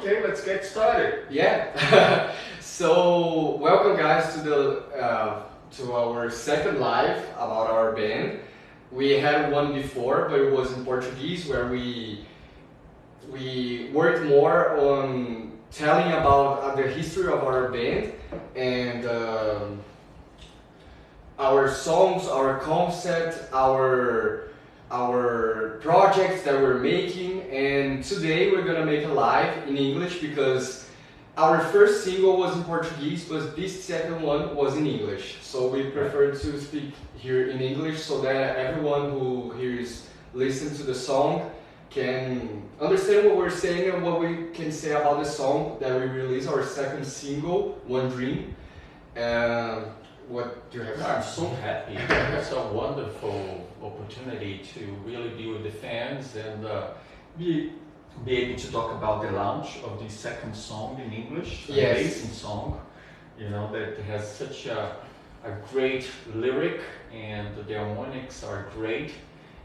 Okay, let's get started. Yeah. So welcome guys to the to our second live about our band. We had one before, but it was in Portuguese, where we worked more on telling about the history of our band and our songs, our concept, our projects that we're making. And today we're gonna make a live in English because our first single was in Portuguese, but this second one was in English. So we prefer to speak here in English so that everyone who hears, listen to the song can understand what we're saying and what we can say about the song that we released, our second single, One Dream. What do you have to I'm say? so happy. It's a wonderful opportunity to really be with the fans and be able to talk about the launch of the second song in English, an Yes. amazing song, that has such a great lyric and the harmonics are great.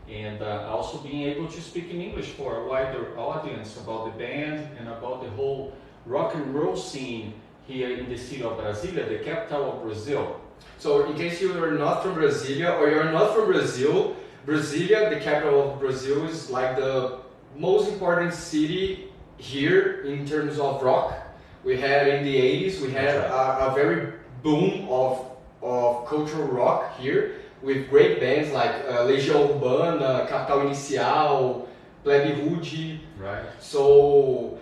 And also being able to speak in English for a wider audience about the band and about the whole rock and roll scene here in the city of Brasília, the capital of Brazil. So, in case you are not from Brasília or you're not from Brazil, Brasília, the capital of Brazil, is like the most important city here in terms of rock. We had in the 80s, we had a very boom of cultural rock here with great bands like Legião Urbana, Capital Inicial, Plebe Rude. Right. So,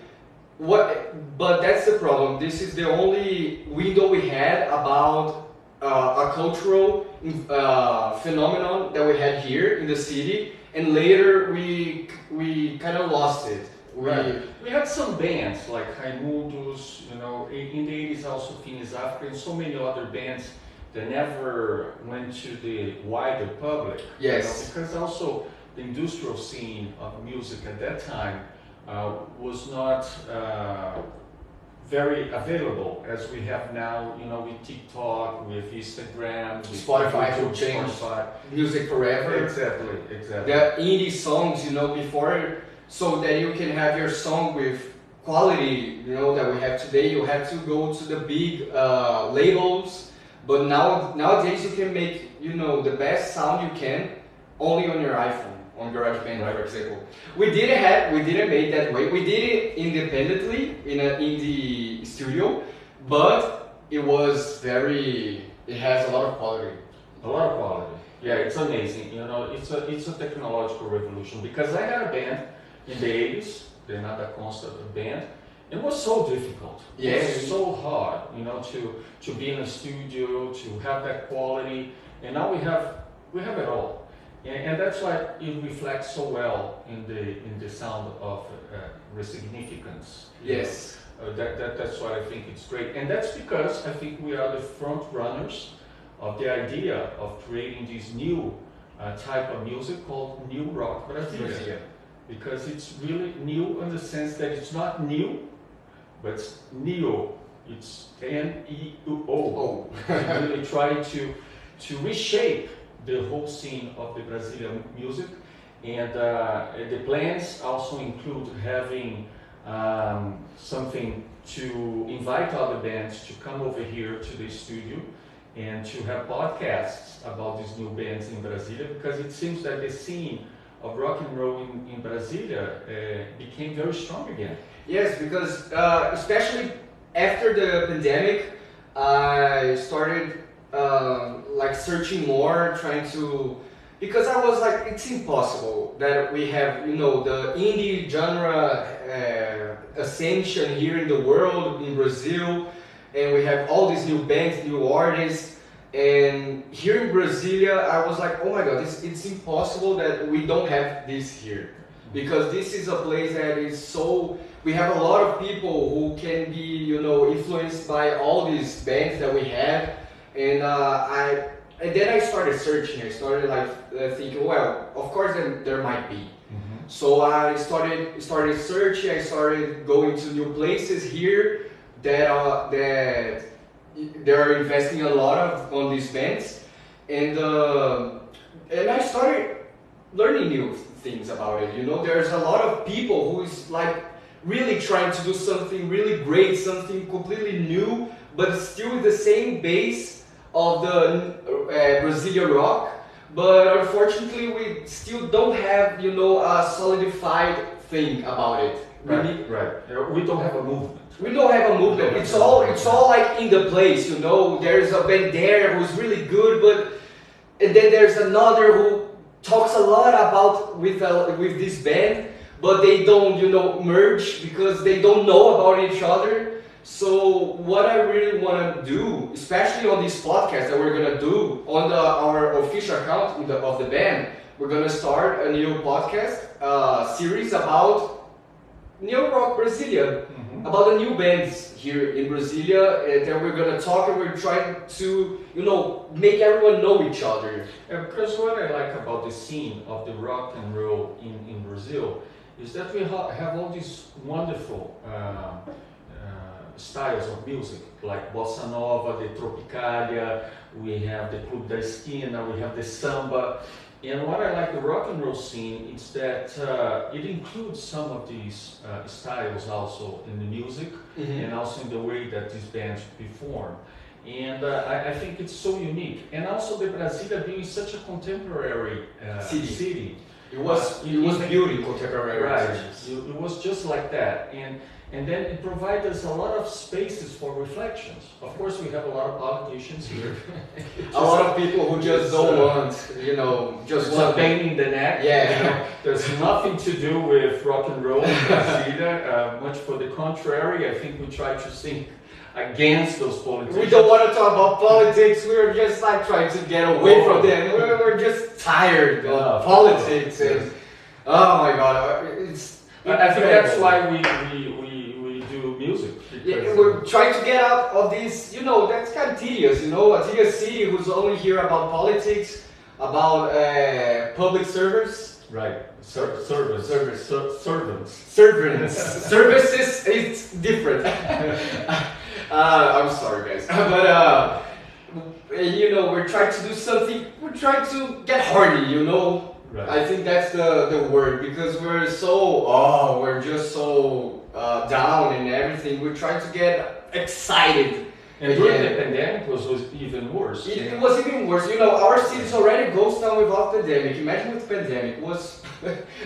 but that's the problem. This is the only window we had about a cultural phenomenon that we had here in the city, and later we kind of lost it. We had some bands like Raimundos, in the 80s also Finis Africa, and so many other bands that never went to the wider public. Yes. Because also the industrial scene of music at that time was not very available as we have now, with TikTok, with Instagram, with Spotify YouTube, will change Spotify. music forever. Exactly. The indie songs, before, so that you can have your song with quality, that we have today, you have to go to the big labels. But nowadays you can make, the best sound you can only on your iPhone, on GarageBand, for example. We didn't make that way. We did it independently in the studio, but it has a lot of quality. A lot of quality. Yeah, it's amazing. It's a technological revolution because I had a band in the 80s, the Nada Consta band. It was so difficult. Yes. It was so hard, to be in a studio, to have that quality, and now we have it all. And that's why it reflects so well in the sound of Resignificance. Yes. That's why I think it's great, and that's because I think we are the front runners of the idea of creating this new type of music called New Rock Brasília. Because it's really new in the sense that it's not new, but it's neo. It's N-E-O. We really try to reshape the whole scene of the Brazilian music, and the plans also include having something to invite other bands to come over here to the studio and to have podcasts about these new bands in Brasília, because it seems that the scene of rock and roll in Brasília became very strong again. Yes, because especially after the pandemic, I started searching more, trying to, because I was like, it's impossible that we have, the indie genre ascension here in the world, in Brazil, and we have all these new bands, new artists. And here in Brasília, I was like, oh my god, it's impossible that we don't have this here. Because this is a place that is so, we have a lot of people who can be, influenced by all these bands that we have. And then I started searching, I started thinking, well, of course there might be. Mm-hmm. So I started searching, I started going to new places here that they're investing a lot on these bands, and I started learning new things about it. There's a lot of people who is like really trying to do something really great, something completely new, but still with the same base of the Brazilian rock. But unfortunately, we still don't have, you know, a solidified thing about it. We don't have a movement. We don't have a movement. It's all like in the place, you know. There's a band there who's really good, but and then there's another who talks a lot about with this band, but they don't, you know, merge because they don't know about each other. So what I really want to do, especially on this podcast that we're gonna do on our official account of the band, we're gonna start a new podcast series about New Rock Brasilia, about the new bands here in Brasilia, and then we're gonna talk and we're trying to, you know, make everyone know each other. Because what I like about the scene of the rock and roll in Brazil is that we have all these wonderful styles of music, like bossa nova, the tropicalia, we have the clube da esquina, we have the samba. And what I like the rock and roll scene is that it includes some of these styles also in the music and also in the way that these bands perform. And I think it's so unique. And also the Brasilia being such a contemporary city. It was built in contemporary times. It was just like that. And then it provides us a lot of spaces for reflections. Of course, we have a lot of politicians here. A lot of people who just don't want, you know, just want a pain in the neck. Yeah. You know, there's nothing to do with rock and roll in Brasilia. Much for the contrary, I think we try to sing against those politicians. We don't want to talk about politics. We're just like trying to get away from them. We're just tired of politics. And, oh my God, I think that's why we do music. Yeah, we're trying to get out of this, you know, that's kind of tedious, you know, a tedious city who's only here about politics, about public service. Right, servants. Services is different. I'm sorry, guys. But, you know, we're trying to do something, we're trying to get horny, you know. Right. I think that's the word, because we're just so down and everything. We're trying to get excited. And during the pandemic was even worse. It was even worse. You know, our city's already ghost town without pandemic. Imagine with pandemic. It was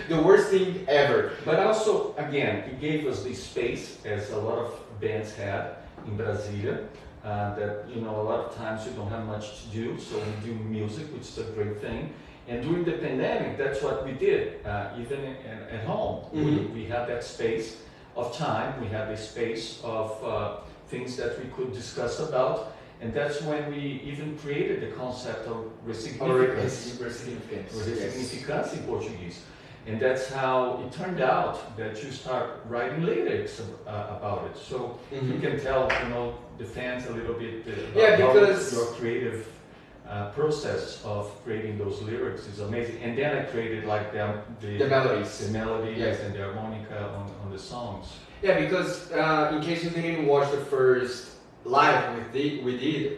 the worst thing ever. But also, again, it gave us the space, as a lot of bands had in Brasilia, that, you know, a lot of times we don't have much to do, so we do music, which is a great thing. And during the pandemic, that's what we did, even at home. We had that space of time, we had the space of things that we could discuss about, and that's when we even created the concept of ressignificância in Portuguese. And that's how it turned out that you start writing lyrics about it. So you can tell, you know, the fans a little bit about because your creative process of creating those lyrics is amazing. And then I created like the melodies and the harmonica on the songs. Yeah, because in case you didn't watch the first live we did,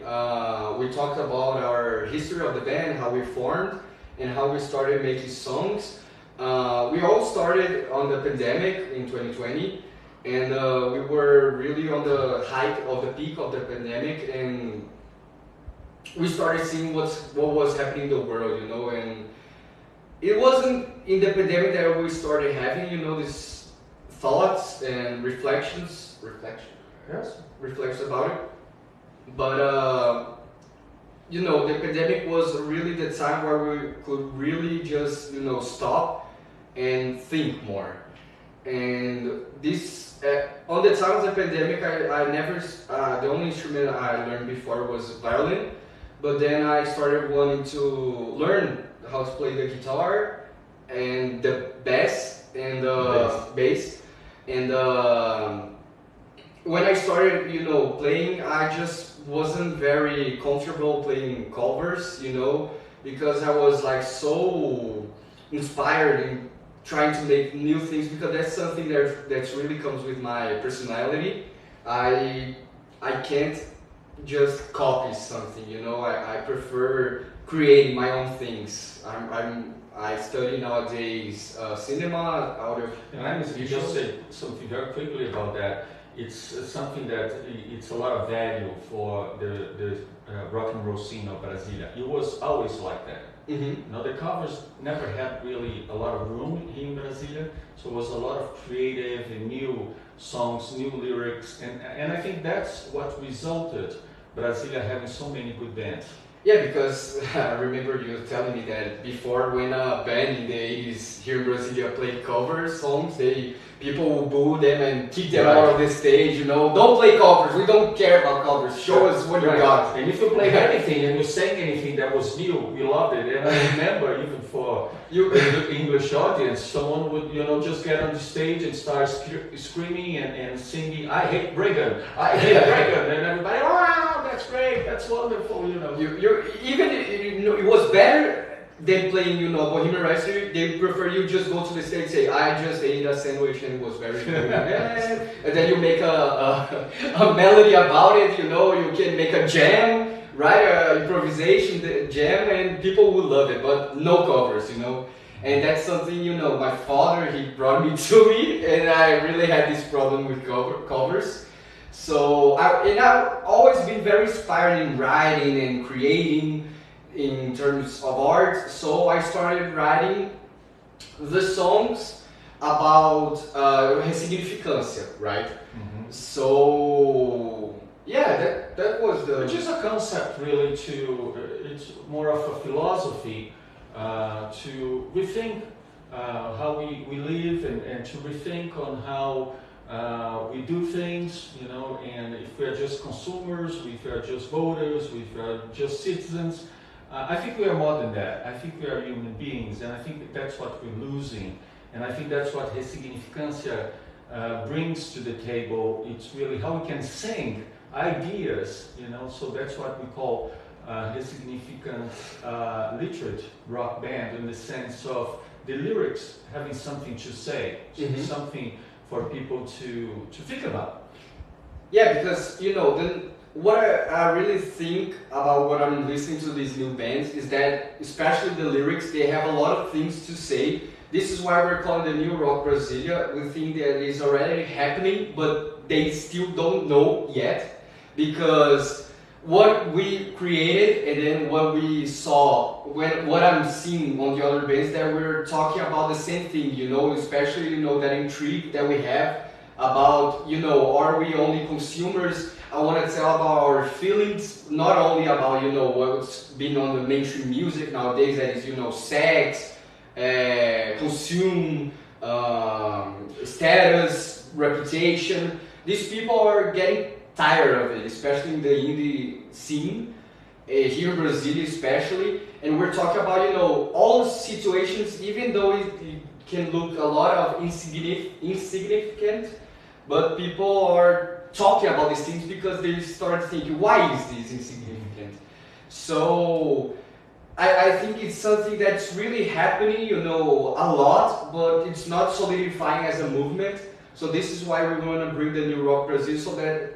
we talked about our history of the band, how we formed, and how we started making songs. We all started on the pandemic in 2020, and we were really on the height of the peak of the pandemic, and we started seeing what was happening in the world, you know, and it wasn't in the pandemic that we started having, you know, these thoughts and reflections about it. But you know, the pandemic was really the time where we could really just, you know, stop and think more. And this on the time of the pandemic, I never the only instrument I learned before was violin, but then I started wanting to learn how to play the guitar and the bass and the bass. And when I started, you know, playing, I just wasn't very comfortable playing covers, you know, because I was like so inspired in trying to make new things, because that's something that really comes with my personality. I can't just copy something, you know. I prefer creating my own things. I study nowadays cinema, audio, And I must visual. just say something very quickly about that. It's something that it's a lot of value for the rock and roll scene of Brasilia. It was always like that. Mm-hmm. You know, the covers never had really a lot of room here in Brasilia, so it was a lot of creative and new songs, new lyrics, and I think that's what resulted Brasilia having so many good bands. Yeah, because I remember you telling me that before when a band in the 80s here in Brasilia played cover songs, people would boo them and kick them Right. out of the stage, you know. Don't play covers, we don't care about covers, show us what you Right. got. And if you played anything and you sang anything that was new, we loved it. And I remember even for the English audience, someone would, you know, just get on the stage and start screaming and singing, "I hate Reagan, I hate Reagan," and everybody, "Wow, that's great, that's wonderful," you know. It was better than playing, you know, Bohemian Rhapsody. They prefer you just go to the stage and say, I just ate a sandwich and it was very good. And then you make a melody about it, you know, you can make a jam, right? Improvisation jam, and people will love it, but no covers, you know. And that's something, you know, my father, he brought me to me, and I really had this problem with covers. So, I've always been very inspired in writing and creating in terms of art. So I started writing the songs about Ressignificância, right? Mm-hmm. So, yeah, that was the... Which is a concept really it's more of a philosophy to rethink how we live and to rethink on how we do things, you know, and if we are just consumers, if we are just voters, if we are just citizens. I think we are more than that. I think we are human beings, and I think that's what we're losing. And I think that's what Ressignificância brings to the table. It's really how we can sing ideas, you know, so that's what we call Ressignificant literate rock band, in the sense of the lyrics having something to say, something for people to think about. Yeah, because, you know, what I really think about what I'm listening to these new bands is that, especially the lyrics, they have a lot of things to say. This is why we're calling the New Rock Brasilia. We think that it's already happening, but they still don't know yet, because what we created and then what we saw, what I'm seeing on the other bands, that we're talking about the same thing, you know, especially, you know, that intrigue that we have about, you know, are we only consumers? I want to tell about our feelings, not only about, you know, what's been on the mainstream music nowadays, that is, you know, sex, consume, status, reputation. These people are getting tired of it, especially in the indie scene, here in Brazil especially. And we're talking about, you know, all situations, even though it can look a lot of insignificant, but people are talking about these things because they start thinking, why is this insignificant? So I think it's something that's really happening, you know, a lot, but it's not solidifying as a movement. So this is why we're going to bring the New Rock Brazil, so that,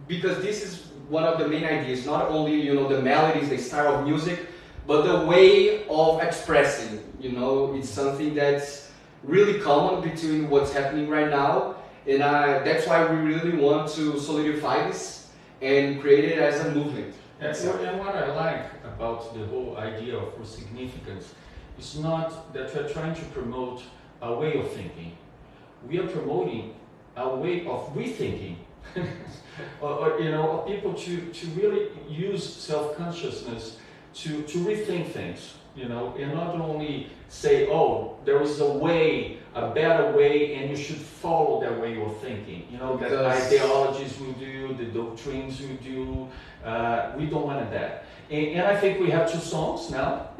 because this is one of the main ideas, not only, you know, the melodies, the style of music, but the way of expressing, you know, it's something that's really common between what's happening right now. And that's why we really want to solidify this and create it as a movement. And what I like about the whole idea of significance is not that we're trying to promote a way of thinking. We are promoting a way of rethinking. or, you know, people to really use self-consciousness to rethink things, you know, and not only say, oh, there is a way, a better way, and you should follow that way of thinking. You know, that ideologies will do, the doctrines will do. We don't want that. And I think we have two songs now.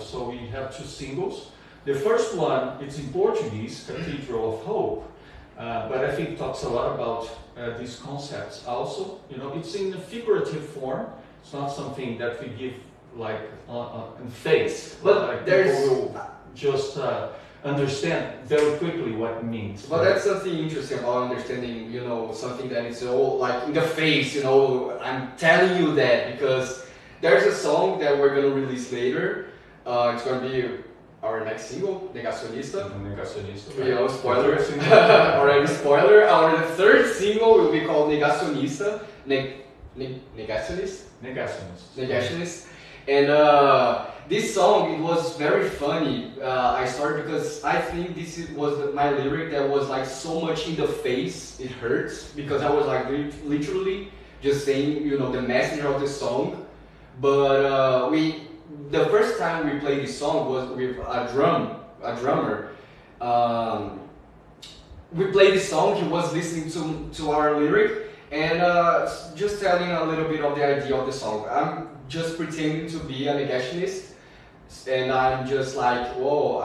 So we have two singles. The first one, it's in Portuguese, Cathedral of Hope. But I think it talks a lot about these concepts also. You know, it's in a figurative form. It's not something that we give like in face. But like there's people will just understand very quickly what it means. But that's something interesting about understanding, you know, something that is all like in the face, you know, I'm telling you that, because There's a song that we're gonna release later. It's gonna be our next single, Negacionista. Negacionista. You know, spoiler. Already spoiler. Our third single will be called Negacionista. Negacionist? Negationist. Negationist. And this song, it was very funny. I started because I think was my lyric that was like so much in the face, it hurts. Because I was like literally just saying, you know, the message of the song. But the first time we played this song was with a drummer. We played this song, he was listening to our lyric, and just telling a little bit of the idea of the song. I'm just pretending to be a negationist, and I'm just like, whoa,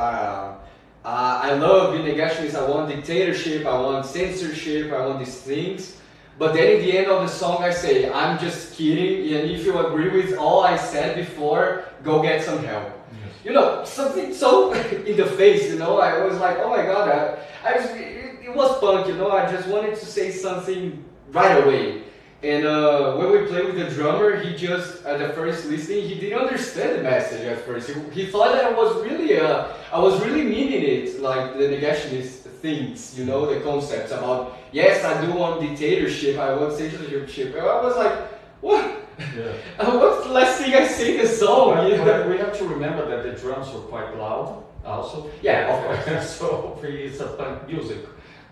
I love being negationist, I want dictatorship, I want censorship, I want these things. But then in the end of the song I say, I'm just kidding, and if you agree with all I said before, go get some help. Yes. You know, something so in the face, you know, I was like, oh my god, it was punk, you know, I just wanted to say something right away. And when we played with the drummer, he just, at the first listening, he didn't understand the message at first. He thought that I was really meaning it, like the negationist things, you know, the concepts about, yes, I do want dictatorship, I want censorship. And I was like, what? Yeah. What's the last thing I say in the song? But we have to remember that the drums were quite loud, also. Yeah, of course. So it's a punk music.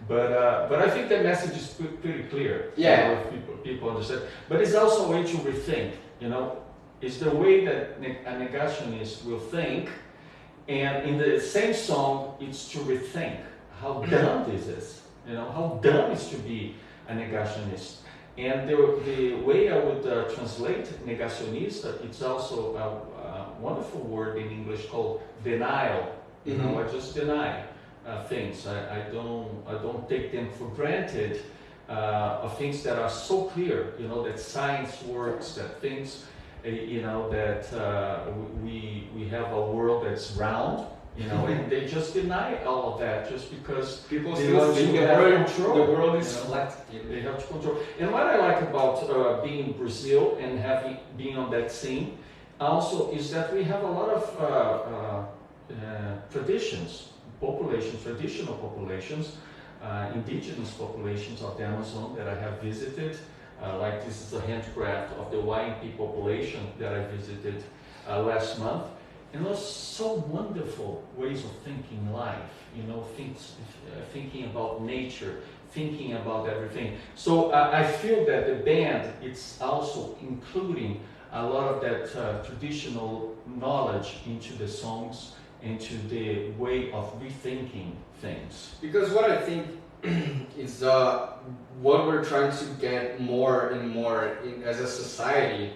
But I think the message is pretty clear. Yeah. You know, if people understand. But it's also a way to rethink. You know, it's the way that a negationist will think, and in the same song, it's to rethink how dumb this is. You know, how dumb is to be a negationist. And the way I would translate negacionista, it's also a wonderful word in English called denial. You know, I just deny things. I don't take them for granted. Of things that are so clear. You know, that science works. That things, you know, that we have a world that's round. You know, and they just deny all of that just because people they still want think to have control. The world is flat. They have to control. And what I like about being in Brazil and being on that scene also is that we have a lot of traditions, traditional populations, indigenous populations of the Amazon that I have visited. Like this is a handcraft of the Waiampi population that I visited last month. And those so wonderful ways of thinking life, you know, thinking about nature, thinking about everything. So I feel that the band, it's also including a lot of that traditional knowledge into the songs, into the way of rethinking things. Because what I think is what we're trying to get more and more as a society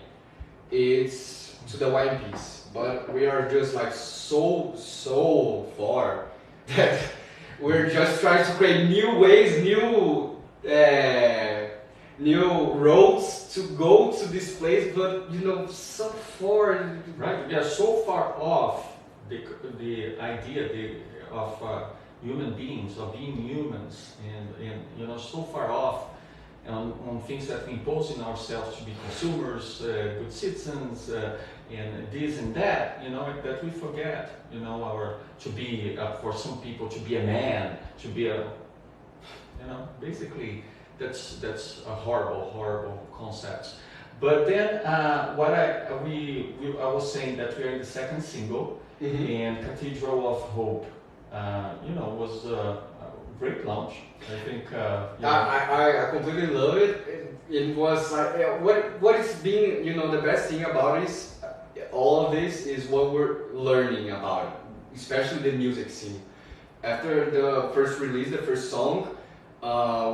is to the Waiampi's. But we are just like so far that we're just trying to create new ways, new roads to go to this place, but you know, so far. Right, we are so far off the idea of human beings, of being humans, and you know, so far off on things that we impose on ourselves to be consumers, good citizens, and this and that, you know, that we forget, you know, to be, for some people, to be a man, to be a, you know, basically, that's a horrible concept. But then, I was saying that we are in the second single, and Cathedral of Hope, you know, was a great launch. I think. I completely love it. It was like what it's been. You know, the best thing about it is all of this is what we're learning about it, especially the music scene. After the first release, the first song,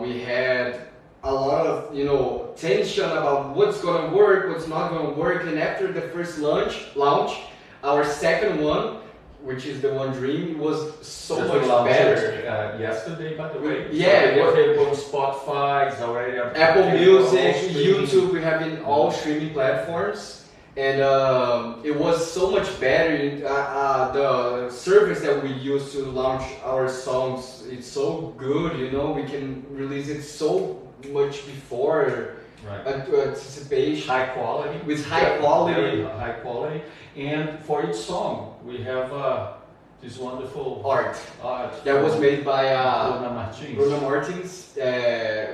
we had a lot of, you know, tension about what's gonna work, what's not gonna work, and after the first launch, our second one, which is the One Dream, was so much better. Yesterday, by the way. Yeah, so available on Spotify, it's already Apple Music, YouTube. We have in all streaming platforms, and it was so much better. The service that we use to launch our songs, it's so good. You know, we can release it so much before Right. anticipation High quality. with high Very quality high quality. And for each song, we have this wonderful art art that was from made by Bruna Martins. Bruno Martins.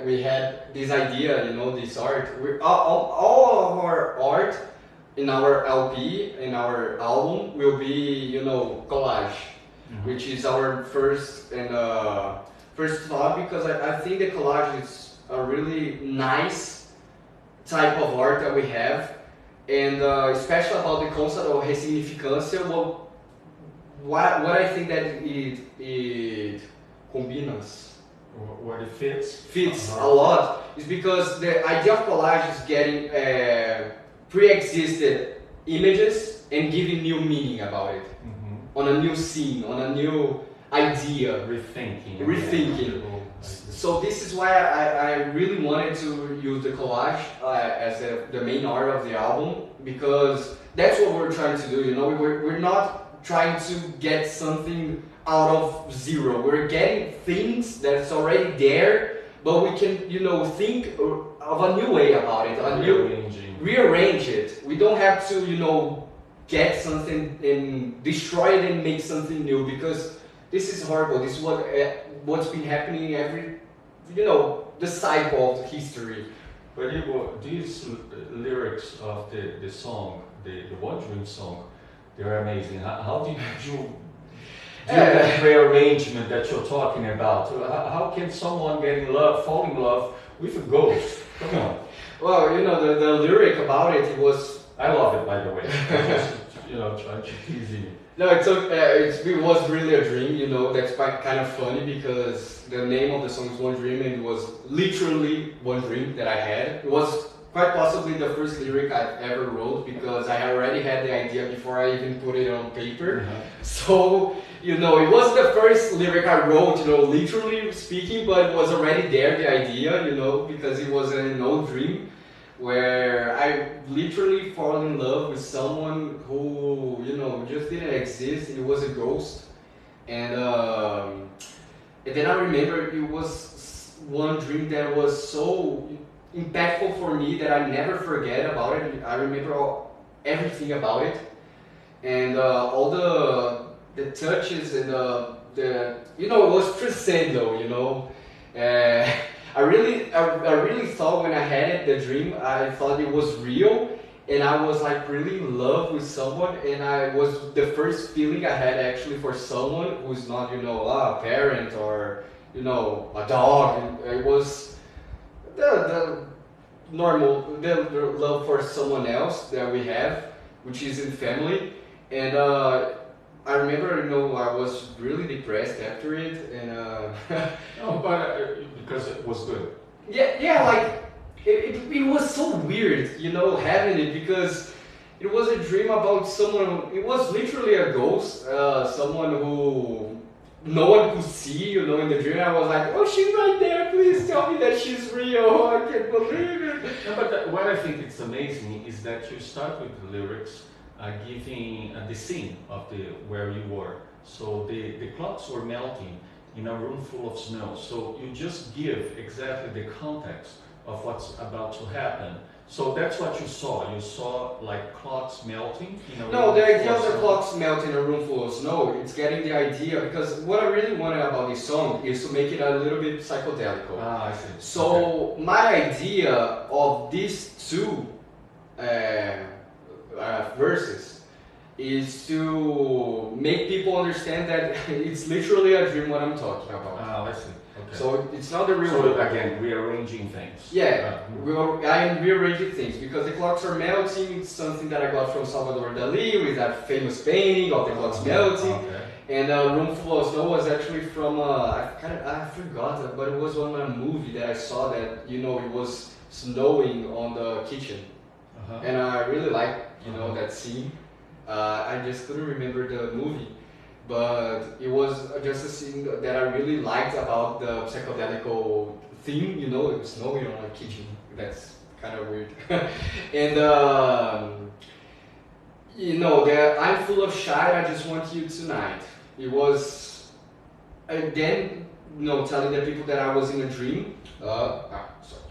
We had this idea, this art. All of our art in our LP, in our album, will be, collage, Mhm. which is our first thought, because I think the collage is a really nice type of art that we have, and especially about the concept of ressignificância. What I think that it combines Where it fits. a lot is because the idea of collage is getting pre-existed images and giving new meaning about it, Mhm. on a new scene, on a new idea. Rethinking. So this is why I really wanted to use the collage as the main art of the album, because that's what we're trying to do. We're not trying to get something out of zero. We're getting things that's already there, but we can think of a new way about it, rearrange it. We don't have to get something and destroy it and make something new, because this is horrible. This is what's been happening the cycle of history. But these lyrics of the song, the One Dream song, they're amazing. How did you do that rearrangement that you're talking about? How can someone fall in love with a ghost? Come on. Well, the lyric about it was. I love it, by the way. I'm just, trying to tease you. No, it was really a dream, that's kind of funny, because the name of the song is One Dream, and it was literally one dream that I had. It was quite possibly the first lyric I've ever wrote, because I already had the idea before I even put it on paper. Uh-huh. So, it was the first lyric I wrote, literally speaking, but it was already there, the idea, because it was an old dream, where I literally fall in love with someone who, just didn't exist. It was a ghost. And then I remember it was one dream that was so impactful for me that I never forget about it. I remember everything about it. And all the touches and it was transcendental, I really thought when I had it, the dream, I thought it was real, and I was like really in love with someone, and I was the first feeling I had actually for someone who's not, a parent or, a dog. And it was the normal, the love for someone else that we have, which is in family. And I remember, I was really depressed after it, and No, but because it was good. yeah, like it was so weird, having it, because it was a dream about someone. It was literally a ghost, someone who no one could see, in the dream. I was like, oh, she's right there. Please tell me that she's real. I can't believe it. No, but what I think is amazing is that you start with the lyrics giving the scene of where you were. So the clocks were melting in a room full of snow. So you just give exactly the context of what's about to happen. So that's what you saw. You saw like clocks melting in a room. No, the idea full of the snow. clocks melting in a room full of snow, it's getting the idea, because what I really wanted about this song is to make it a little bit psychedelic. Ah, I see. So my idea of these two verses is to make people understand that it's literally a dream what I'm talking about. Ah, I see. Okay. So it's not the real So world. again, rearranging things. Yeah, I'm rearranging things, because the clocks are melting. It's something that I got from Salvador Dali with that famous painting of the clocks melting. Okay. And Room Full of Snow was actually from I forgot, but it was on a movie that I saw that it was snowing on the kitchen, Uh-huh. and I really liked that scene. I just couldn't remember the movie, but it was just a scene that I really liked about the psychedelic theme. It was snowing on a kitchen. That's kind of weird. And the I'm full of shine, I just want you tonight. It was, and then telling the people that I was in a dream. Sorry.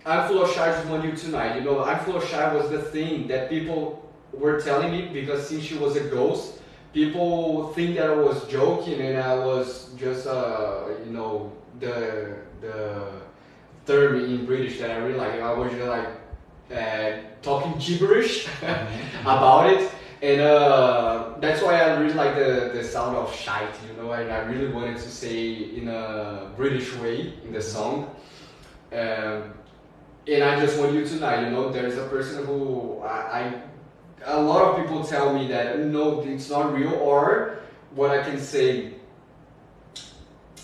I'm Full of Shy just want you tonight. I'm Full of Shy was the thing that people were telling me because since she was a ghost, people think that I was joking and I was just, the term in British that I really like. I was just like talking gibberish about it. And that's why I really like the sound of shite, and I really wanted to say in a British way in the song. And I just want you to know, there's a person who a lot of people tell me that no, it's not real, or what I can say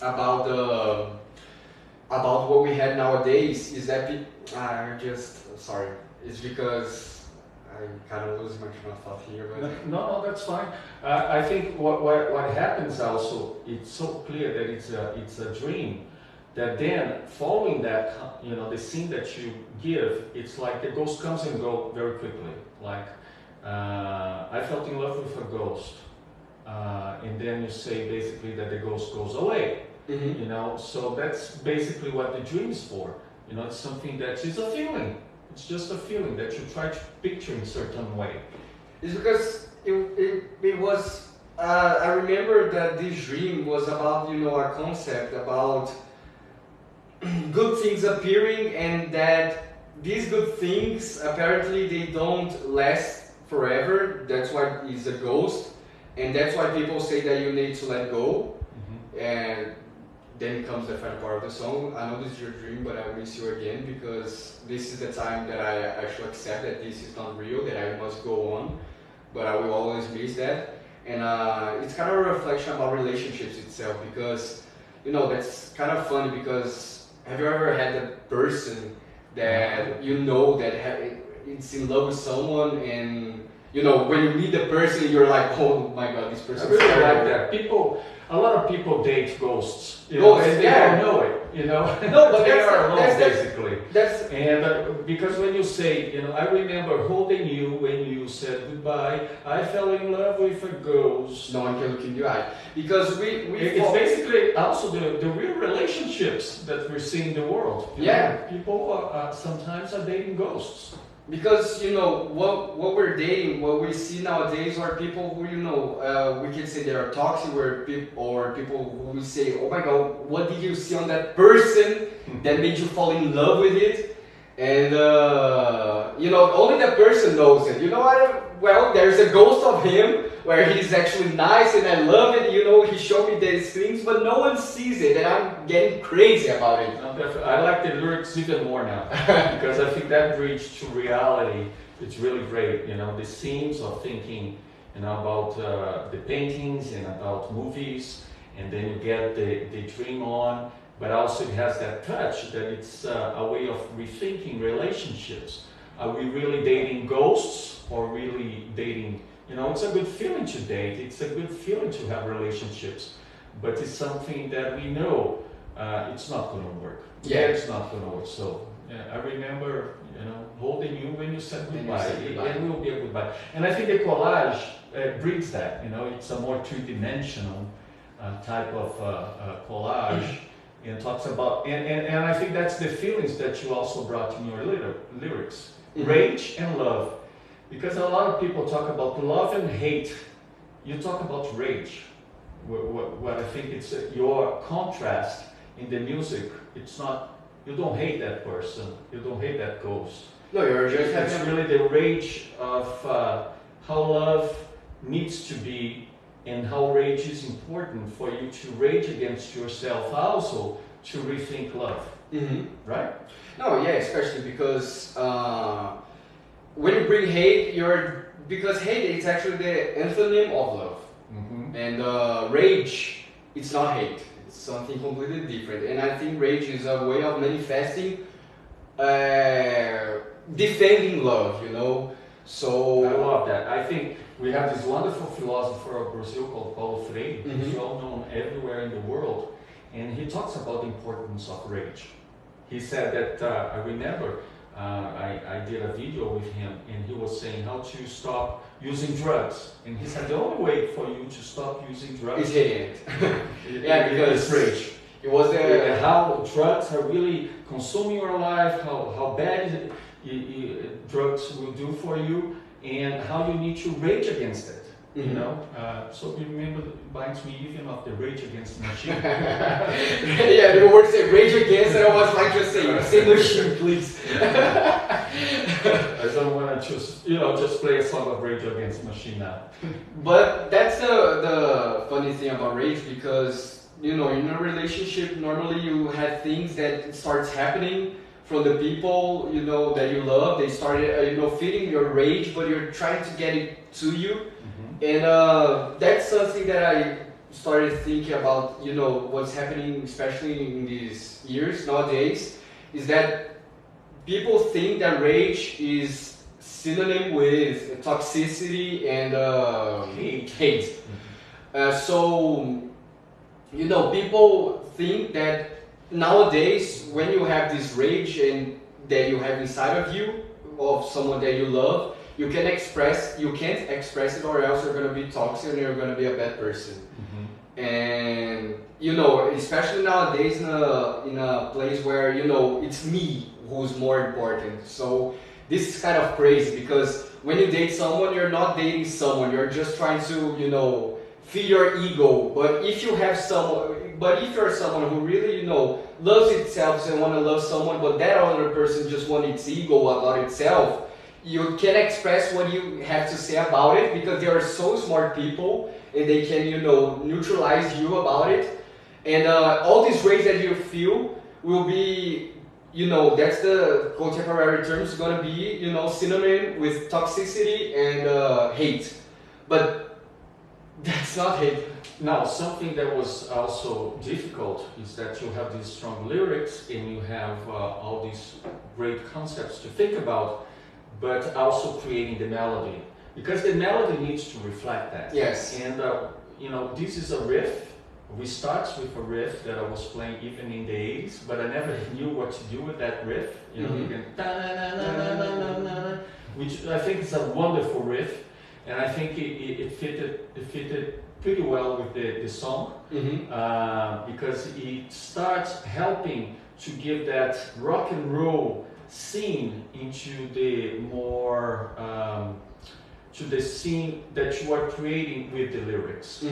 about what we had nowadays is that sorry, it's because I'm kind of losing my train of thought here. But no, that's fine. I think what happens also, it's so clear that it's a dream. That then, following that, the scene that you give, it's like the ghost comes and goes very quickly. Like, I felt in love with a ghost, and then you say basically that the ghost goes away. mm-hmm. So that's basically what the dream is for. It's something that is a feeling. It's just a feeling that you try to picture in a certain way. It's because it was. I remember that this dream was about a concept about good things appearing, and that these good things apparently they don't last forever. That's why it's a ghost, and that's why people say that you need to let go. And then comes the final part of the song. I know this is your dream, but I will miss you again, because this is the time that I actually accept that this is not real, that I must go on, but I will always miss that. And it's kind of a reflection about relationships itself, because that's kind of funny, because have you ever had a person that it's in love with someone, and when you meet the person you're like, oh my god, this person I really like that. A lot of people date ghosts, and they yeah. don't know it, No, but they are alone basically. And because when you say, I remember holding you when you said goodbye, I fell in love with a ghost. no one can look in your eye, because It's basically also the real relationships that we see in the world. Yeah. People sometimes are dating ghosts. because what we're dating, what we see nowadays are people who we can say they are toxic, or people who we say, oh my god, what did you see on that person that made you fall in love with it? And only that person knows it. Well, there's a ghost of him where he's actually nice and I love it. He showed me these things, but no one sees it, and I'm getting crazy about it. I like the lyrics even more now because I think that bridge to reality it's really great. The scenes of thinking, about the paintings and about movies, and then you get the dream on, but also it has that touch that it's a way of rethinking relationships. Are we really dating ghosts or really dating? It's a good feeling to date. It's a good feeling to have relationships, but it's something that we know it's not going to work. Yeah, it's not going to work. So I remember, holding you when you said goodbye. It will be a goodbye. And I think the collage breeds that. It's a more two-dimensional type of collage, and talks about. And I think that's the feelings that you also brought in your lyrics: rage and love. Because a lot of people talk about love and hate. You talk about rage. What I think it's your contrast in the music. It's not, you don't hate that person. You don't hate that ghost. No, you're just It's really the rage of how love needs to be, and how rage is important for you to rage against yourself, also to rethink love. Right? No, yeah, especially because when you bring hate, because hate is actually the antonym of love, and rage, it's not hate; it's something completely different. And I think rage is a way of manifesting, defending love. So I love that. I think we have this wonderful philosopher of Brazil called Paulo Freire. He's well known everywhere in the world, and he talks about the importance of rage. He said that I remember. I did a video with him, and he was saying how to stop using drugs. And he said the only way for you to stop using drugs Is hitting it. Yeah, because it's rage. it was How drugs are really consuming your life, how bad drugs will do for you, and how you need to rage against it. You know, so you remember it reminds me even of the Rage Against the Machine. Yeah, the word said Rage Against, and I was like, just say machine, please. I don't want to just play a song of Rage Against the Machine now. But that's the funny thing about rage, because in a relationship, normally you have things that starts happening from the people that you love. They started feeding your rage, but you're trying to get it to you. And that's something that I started thinking about, what's happening, especially in these years nowadays, is that people think that rage is synonym with toxicity and hate. So people think that nowadays, when you have this rage and that you have inside of you, of someone that you love, you can't express it, or else you're going to be toxic and you're going to be a bad person. And especially nowadays in a place where it's me who's more important. So this is kind of crazy, because when you date someone, you're not dating someone, you're just trying to feed your ego. But if you're someone who really loves itself and want to love someone, but that other person just wants its ego about itself, you can express what you have to say about it, because they are so smart people and they can neutralize you about it. And all this rage that you feel will be that's the contemporary term, is going to be synonym with toxicity and hate. But that's not hate. Now, something that was also difficult is that you have these strong lyrics and you have all these great concepts to think about, but also creating the melody, because the melody needs to reflect that. Yes. And this is a riff. We start with a riff that I was playing even in the 80s, but I never knew what to do with that riff. You can which I think is a wonderful riff, and I think it fitted pretty well with the song, because it starts helping to give that rock and roll scene into the more to the scene that you are creating with the lyrics.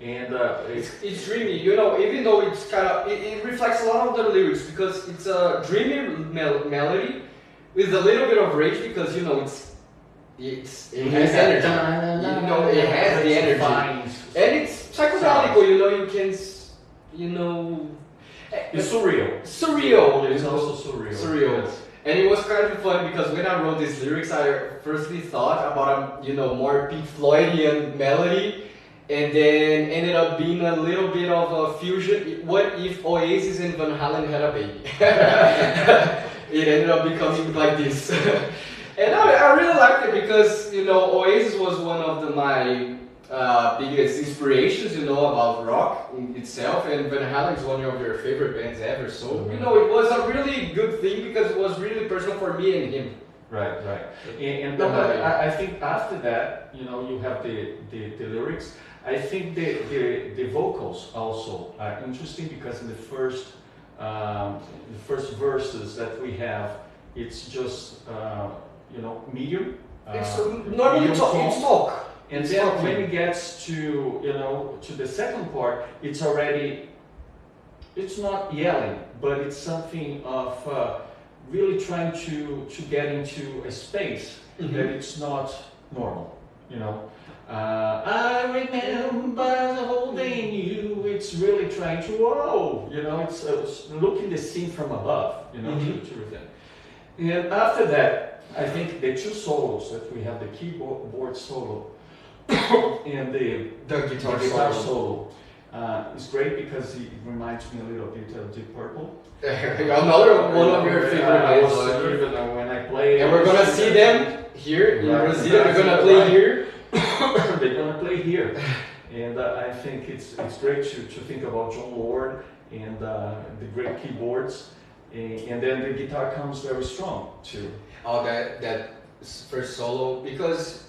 And it's dreamy, even though it's kind of it reflects a lot of the lyrics, because it's a dreamy melody with a little bit of rage, because it has energy. It has the energy, and it's psychedelic. You can it's surreal. It's also surreal. Yes. And it was kind of fun, because when I wrote these lyrics, I firstly thought about a more Pink Floydian melody, and then ended up being a little bit of a fusion. What if Oasis and Van Halen had a baby? It ended up becoming like this. And I really liked it, because Oasis was one of my biggest inspirations, about rock in itself, and Van Halen is one of your favorite bands ever. So it was a really good thing, because it was really personal for me and him. Right. And I think after that, you have the lyrics. I think the vocals also are interesting, because in the first verses that we have, it's just medium. It's normally it's talk. And then when it gets to to the second part, it's not yelling, but it's something of really trying to get into a space that it's not normal. I remember holding you. It's really trying to it's looking the scene from above. To everything. And after that, I think the two solos that we have, the keyboard solo and the guitar solo, is great, because it reminds me a little bit of Deep Purple. Another one of your favorite bands. When I play, and we're gonna see them here in Brazil. They're gonna play here. They're gonna play here, and I think it's great to think about John Lord and the great keyboards. and then the guitar comes very strong too. Oh, that first solo, because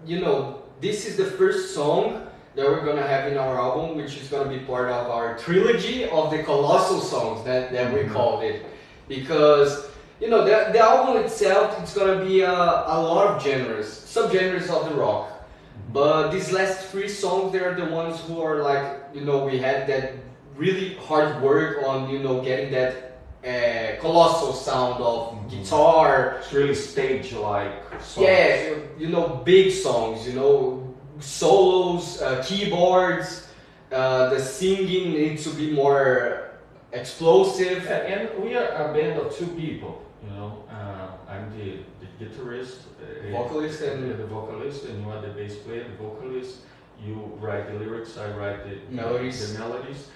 you know this is the first song that we're gonna have in our album, which is gonna be part of our trilogy of the colossal songs that we called it, because you know the album itself, it's gonna be a lot of genres, subgenres of the rock, but these last three songs, they're the ones who are like, you know, we had that really hard work on, you know, getting that colossal sound of guitar. It's really stage-like songs. Yeah, you know, big songs, you know, solos, keyboards, the singing needs to be more explosive. And we are a band of two people, you know. I'm the guitarist, Vocalist and the vocalist, and you are the bass player, the vocalist. You write the lyrics, I write the melodies. The melodies.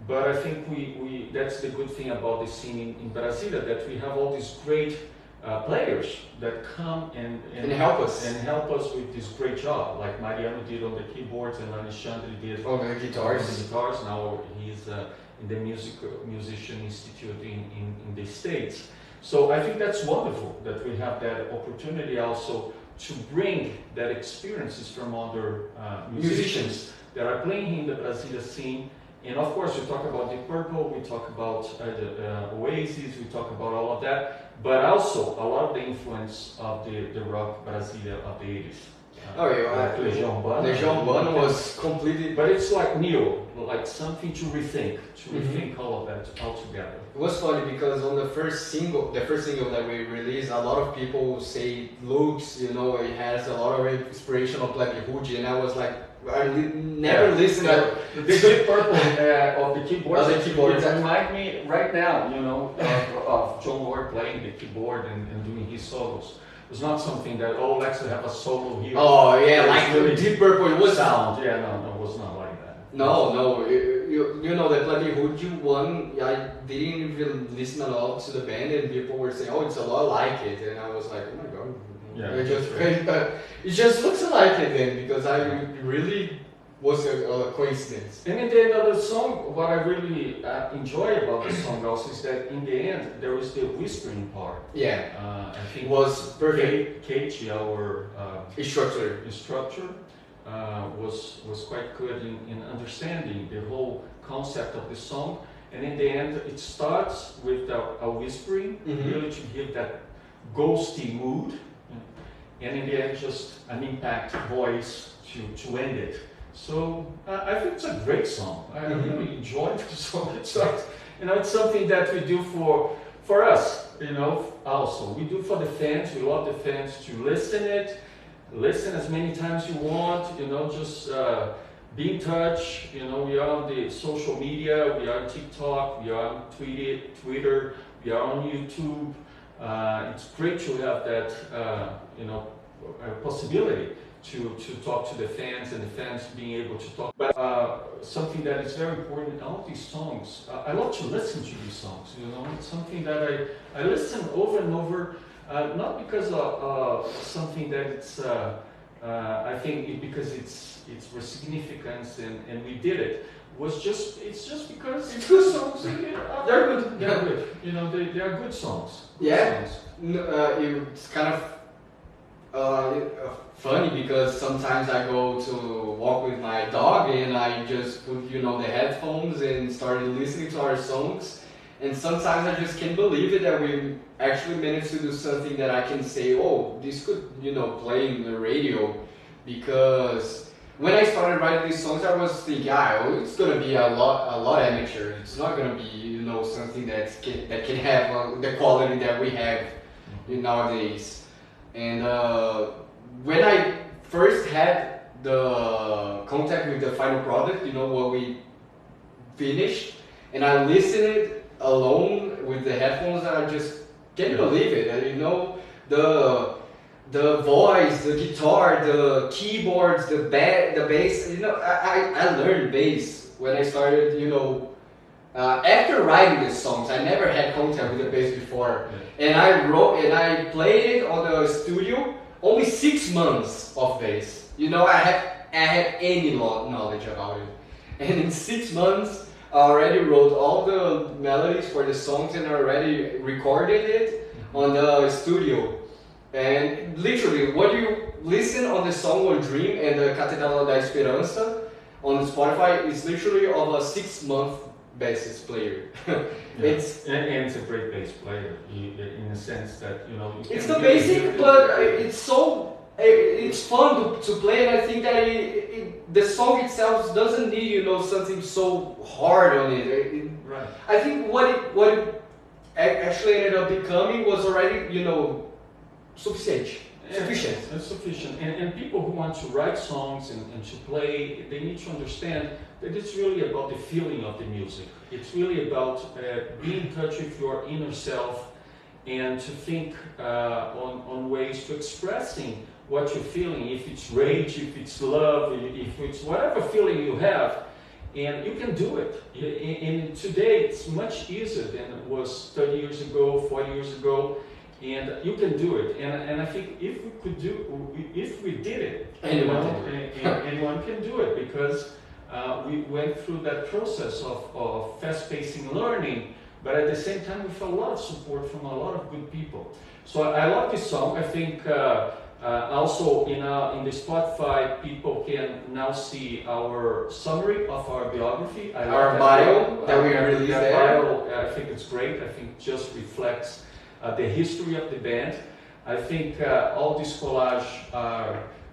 But I think we that's the good thing about the scene in Brasilia, that we have all these great players that come and help us. And help us with this great job, like Mariano did on the keyboards and Alexandre did on the guitars. On the guitars. Now he's in the Musician Institute in the States. So I think that's wonderful that we have that opportunity also to bring that experiences from other musicians that are playing in the Brasilia scene. And of course, we talk about Deep Purple, we talk about the Oasis, we talk about all of that, but also a lot of the influence of the rock Brasilia of the 80s. Legião Urbana was completely... But it's like new, like something to rethink all of that all together. It was funny because on the first single that we released, a lot of people say looks, you know, it has a lot of inspiration of Plebe Hood, and I was like, I never listened to the Deep Purple of the keyboards. The keyboards remind me right now, you know, of John Lord playing the keyboard and doing his solos. It's not something that, let's have a solo here. Oh yeah, like really Deep Purple, it was sound. Yeah, no, it was not like that. No, you know the Plebe Hood one. I didn't even listen a lot to the band, and people were saying, "Oh, it's a lot like it," and I was like, "Oh my god." Yeah, it just looks like it then, because I really was a coincidence. And in the end of the song, what I really enjoy about the song also is that in the end there is the whispering part. Yeah, I think it was perfect. Katie, our instructor, was quite good in understanding the whole concept of the song. And in the end, it starts with a whispering, really to give that ghosty mood. And in the end, just an impact voice to end it. So I think it's a great song. I really enjoyed the song. It's like, you know, it's something that we do for us. You know, also we do for the fans. We want the fans to listen as many times you want. You know, just be in touch. You know, we are on the social media. We are on TikTok. We are on Twitter. We are on YouTube. It's great to have that, possibility to talk to the fans, and the fans being able to talk. But something that is very important in all these songs, I love to listen to these songs. You know, it's something that I listen over and over, not because of something that it's. I think because it's for significance and we did it. It's just because it's good songs. They're good. They're good. You know, they are good songs. Yeah. It's kind of funny because sometimes I go to walk with my dog and I just put, you know, the headphones and started listening to our songs. And sometimes I just can't believe it that we actually managed to do something that I can say, oh, this could, you know, play in the radio. Because when I started writing these songs, I was thinking, it's gonna be a lot amateur. It's not gonna be, you know, something that can have the quality that we have nowadays. And when I first had the contact with the final product, you know, what we finished, and I listened it alone with the headphones, I just can't believe it. And, you know, the voice, the guitar, the keyboards, the bass. You know, I learned bass when I started, you know, after writing these songs. I never had contact with the bass before. And I wrote and I played it on the studio. Only 6 months of bass. You know, I had any knowledge about it. And in 6 months, I already wrote all the melodies for the songs and I already recorded it on the studio. And literally, what you listen on the song on Dream and the Catedral da Esperança on Spotify is literally of a 6-month basis player. Yeah. And it's a great bass player in the sense that It's the basic, but it's fun to play, and I think that the song itself doesn't need something so hard on it. Right. I think what it actually ended up becoming was already sufficient. It's sufficient. And people who want to write songs and to play, they need to understand that it's really about the feeling of the music. It's really about being in touch with your inner self and to think on ways to expressing what you're feeling, if it's rage, if it's love, if it's whatever feeling you have, and you can do it. And today it's much easier than it was 30 years ago, 40 years ago, and you can do it. And I think if we did it, anyone can do it, because we went through that process of fast-pacing learning, but at the same time with a lot of support from a lot of good people. So I love this song. I think also in the Spotify, people can now see our summary of our biography. Our bio that we released there. Bio, I think it's great. I think it just reflects the history of the band. I think all this collage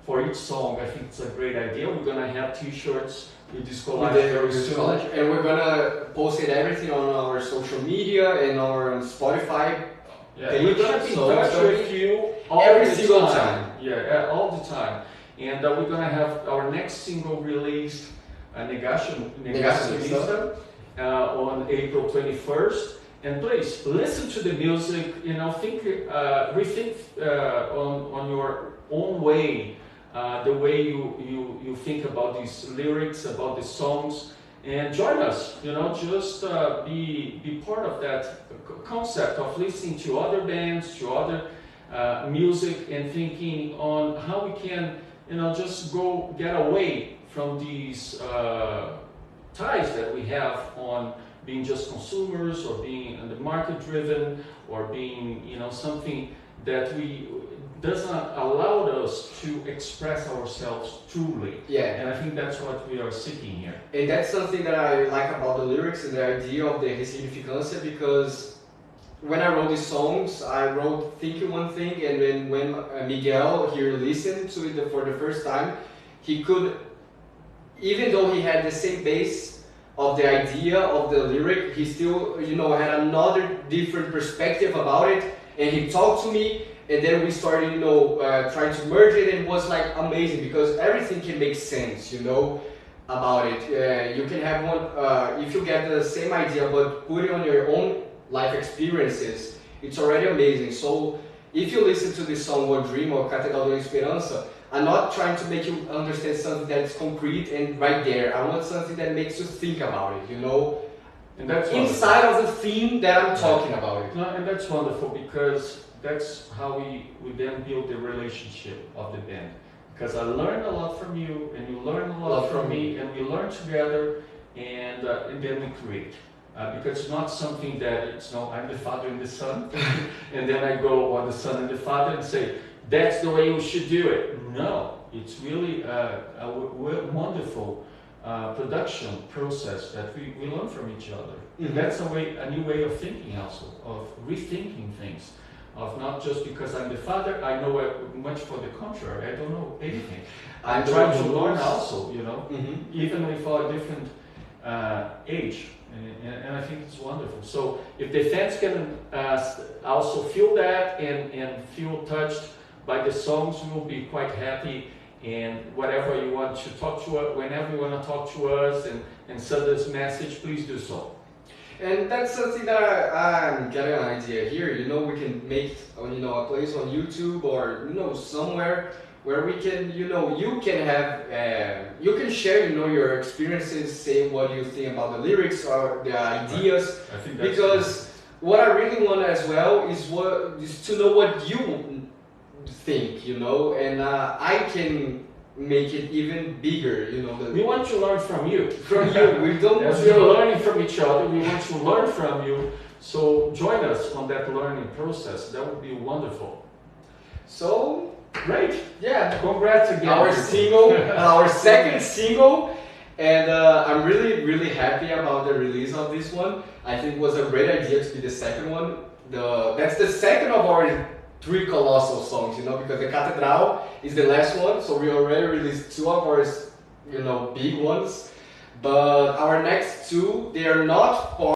for each song, I think it's a great idea. We're gonna have T-shirts with this collage very soon, and we're gonna post everything on our social media and our Spotify. Yeah, we're gonna be in touch with you every single time. Yeah, all the time. And we're gonna have our next single released, Negacionista, on April 21st. And please listen to the music. Think, rethink on your own way, the way you think about these lyrics, about the songs. And join us, just be part of that concept of listening to other bands, to other music, and thinking on how we can, just get away from these ties that we have on being just consumers, or being market driven, or being, something that doesn't allow us to express ourselves truly. Yeah. And I think that's what we are seeking here. And that's something that I like about the lyrics and the idea of the Resignificância, because when I wrote these songs, I wrote thinking one thing, and then when Miguel here listened to it for the first time, he could, even though he had the same base of the idea of the lyric, he still, had another different perspective about it, and he talked to me. And then we started, trying to merge it, and it was like amazing, because everything can make sense, about it. You can have one, if you get the same idea but put it on your own life experiences, it's already amazing. So if you listen to this song, or Dream, or Catedral da Esperança, I'm not trying to make you understand something that's concrete and right there. I want something that makes you think about it, And that's inside of the theme that I'm talking about it. No, and that's wonderful, because that's how we then build the relationship of the band. Because I learned a lot from you, and you learn a lot from me, and we learn together, and then we create. Because it's not something that I'm the Father and the Son, and then I go on the Son and the Father and say, that's the way you should do it. No, it's really a wonderful production process that we learn from each other. Mm-hmm. That's a new way of thinking, also, of rethinking things. Of not just because I'm the Father, I know much. For the contrary, I don't know anything. I'm trying to learn also, even with a different age, and I think it's wonderful. So if the fans can also feel that and feel touched by the songs, we will be quite happy. And whatever you want to talk to us, whenever you want to talk to us and send us message, please do so. And that's something that I'm getting an idea here. We can make a place on YouTube, or somewhere where we can, you can have, you can share, your experiences, say what you think about the lyrics or the ideas. I think that's because what I really want as well is to know what you think, and I can make it even bigger. You know, We want to learn from you. from you. We don't. As we are learning from each other, we want to learn from you. So join us on that learning process. That would be wonderful. So Great. yeah, Congrats again. our single, our second single, and I'm really happy about the release of this one. I think it was a great idea to be the second one. That's the second of our 3 colossal songs, you know, because the Catedral is the last one, so we already released 2 of our, you know, big ones. But our next 2, they are not